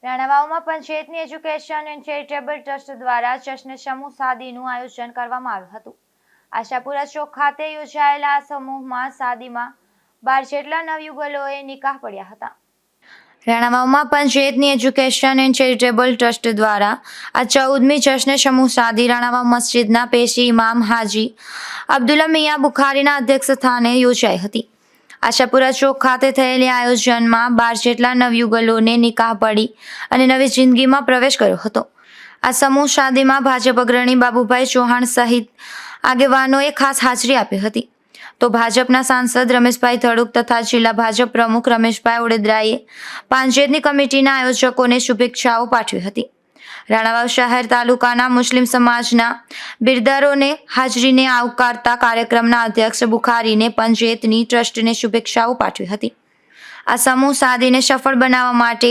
રાણાવાવમાં પંચાયતની education and charitable trust દ્વારા જશ્ન સમૂહ શાદીનું આયોજન કરવામાં આવ્યું હતું। આશાપુરા ચોક ખાતે યોજાયેલા આ સમૂહમાં શાદીમાં 12 જેટલા નવયુગલોએ નિકાહ પડ્યા હતા। રાણાવાવમાં પંચાયતની એજ્યુકેશન એન્ડ ચેરિટેબલ ટ્રસ્ટ દ્વારા આ 14મી જશ્ન સમૂહ શાદી રાણાવાવ મસ્જિદના પેશી ઇમામ હાજી અબ્દુલ્લા મિયા બુખારીના અધ્યક્ષસ્થાને યોજાઈ હતી। આશાપુરા ચોક ખાતે થયેલી આયોજનમાં 12 જેટલા નવયુગલોને નિકાહ પડી અને નવી જિંદગીમાં પ્રવેશ કર્યો હતો। આ સમૂહ શાદીમાં ભાજપ અગ્રણી બાબુભાઈ ચૌહાણ સહિત આગેવાનોએ ખાસ હાજરી આપી હતી। તો ભાજપના સાંસદ રમેશભાઈ ધડુક તથા જિલ્લા ભાજપ પ્રમુખ રમેશભાઈ ઓડેદરાએ પંચાયતની કમિટીના આયોજકોને શુભેચ્છાઓ પાઠવી હતી। રાણાવાવ શહેર તાલુકાના મુસ્લિમ સમાજના બિરદારોને હાજરીને આવકારતા કાર્યક્રમના અધ્યક્ષ બુખારીને પંચાયતની ટ્રસ્ટને શુભેચ્છાઓ પાઠવી હતી। આ સમૂહ શાદીને સફળ બનાવવા માટે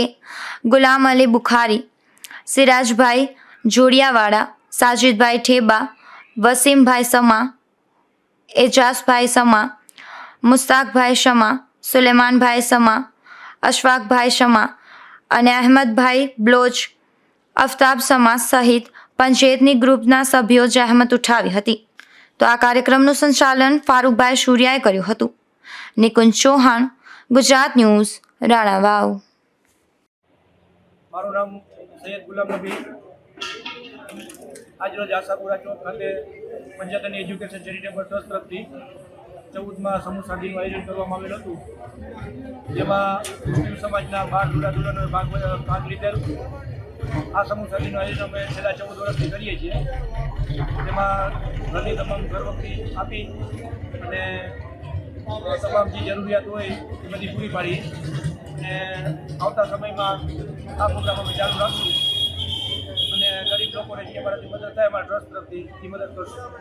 ગુલામ અલી બુખારી, સિરાજભાઈ જોડિયાવાળા, સાજિદભાઈ ઠેબા, વસીમભાઈ સમા, એજાઝભાઈ સમા, મુસ્તાકભાઈ શમા, સુલેમાનભાઈ સમા, અશફાકભાઈ શમા અને અહેમદભાઈ બ્લોચ, અફતાબ સમા સહિત પંચાયતની ગ્રુપના સભ્યો જહેમત ઉઠાવી હતી। તો આ કાર્યક્રમનું સંચાલન ફારૂકભાઈ શુરિયાએ કર્યું હતું। નિકુંજ ચૌહાણ, ગુજરાત ન્યૂઝ, રાણાવાવ। મારું નામ સૈયદ ગુલામ નબી। આજરોજ આશાપુરા ચોક ખાતે પંચાયતની એજ્યુકેશન ચેરિટેબલ ટ્રસ્ટ તરફથી 14મા સમૂહ શાદીનું આયોજન કરવામાં આવેલું હતું, જેમાં મુસ્લિમ સમાજના 12 દુલ્હનોએ ભાગ લીધેલ। આ સમૂહ શાદીનું આયોજન અમે છેલ્લા 14 વર્ષથી કરીએ છીએ, જેમાં ઘરની તમામ ઘરવખરી આપી અને તમામ જે જરૂરિયાત હોય એ બધી પૂરી પાડી અને આવતા સમયમાં આ પ્રોગ્રામ અમે ચાલુ રાખશું અને ગરીબ લોકોને જે અમારાથી મદદ થાય અમારા ટ્રસ્ટ તરફથી મદદ કરશું।